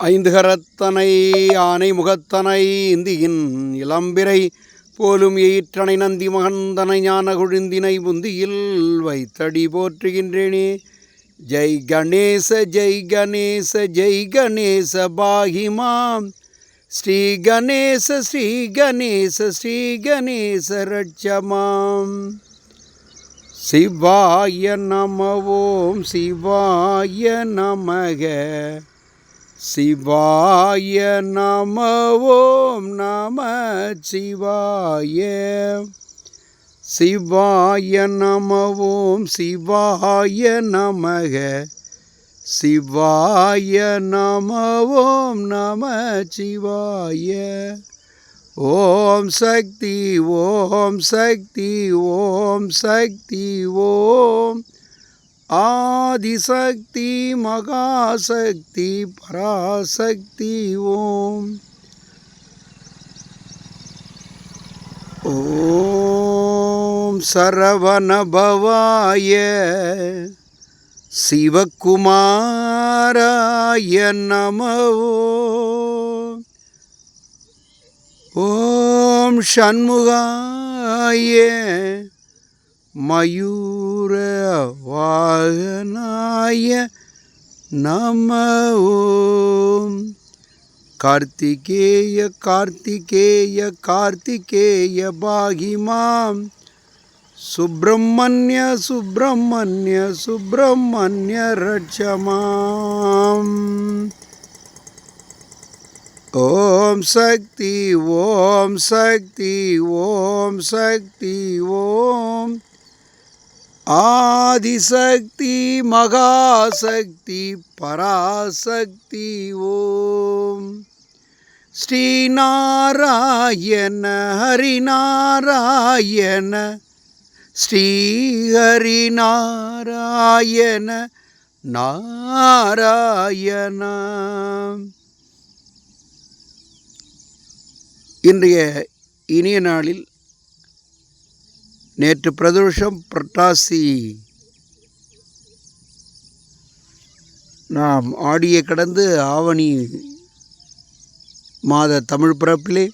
ஐந்து கரத்தனை ஆனை முகத்தனை இந்தியின் இளம்பிறை போலும் எயிற்றனை நந்தி மகந்தனை ஞான கொழுந்தினை புந்தியில் வைத்தடி போற்றுகின்றேனே. ஜெய் கணேச ஜெய் கணேச ஜெய் கணேச பாகிமாம் ஸ்ரீ கணேச ஸ்ரீ கணேச ஸ்ரீ கணேச ரட்சமாம். சிவாய நம ஓம் சிவாய நமக சிவாய நம ஓம் நம சிவாய. சிவாய நம ஓம் சிவாய நமக சிவாய நம ஓம் நம சிவாய. ஓம் சக்தி ஓம் சக்தி ஓம் சக்தி ஓம் ஆதிசக்தி மகாசக்தி பராசக்தி ஓம். ஓம் சரவணபவாய சிவகுமாராய நம. ஓம் ஷண்முகாய மயூர வாகனாய நம. ஓம் கார்த்திகேய கார்த்திகேய கார்த்திகேய பாகிமாம் சுப்பிரமணிய சுப்பிரமணிய சுப்பிரமணிய ரட்சமாம். ஓம் சக்தி ஓம் சக்தி ஓம் சக்தி ஓம் ஆதிசக்தி மகாசக்தி பராசக்தி ஓம். ஸ்ரீநாராயண ஹரிநாராயண ஸ்ரீஹரிநாராயண நாராயண. இன்றைய இனிய நாளில் நேற்று பிரதோஷம் புரட்டாசி நாம் ஆடியை கடந்து ஆவணி மாத தமிழ் பிறப்பிலே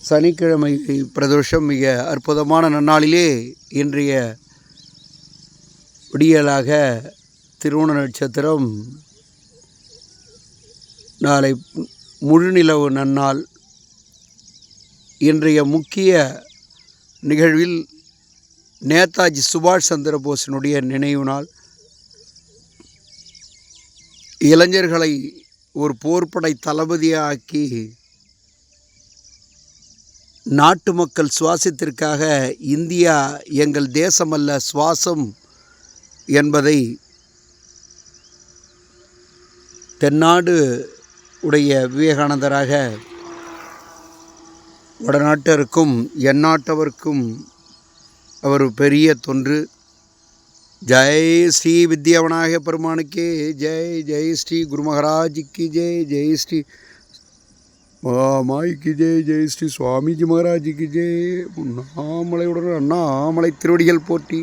சனிக்கிழமை பிரதோஷம் மிக அற்புதமான நன்னாளிலே இன்றைய விடியலாக திருவோண நட்சத்திரம், நாளை முழுநிலவு நன்னாள். இன்றைய முக்கிய நிகழ்வில் நேதாஜி சுபாஷ் சந்திர போஸினுடைய நினைவு நாள். இளைஞர்களை ஒரு போர்ப்படை தளபதியாக்கி நாட்டு மக்கள் சுவாசத்திற்காக இந்தியா எங்கள் தேசமல்ல சுவாசம் என்பதை தென்னாடு உடைய விவேகானந்தராக வடநாட்டருக்கும் எந்நாட்டவருக்கும் அவர் பெரிய தொன்று. ஜெய் ஸ்ரீ வித்யாவனாக பெருமானுக்கே ஜெய். ஜெய் ஸ்ரீ குரு மகாராஜுக்கு ஜெய். ஜெய் ஸ்ரீ மாய்க்கு ஜெய். ஜெய் ஸ்ரீ சுவாமிஜி மகாராஜுக்கு ஜெய். அண்ணாமலையுடன் அண்ணாமலை திருவடிகள் போற்றி.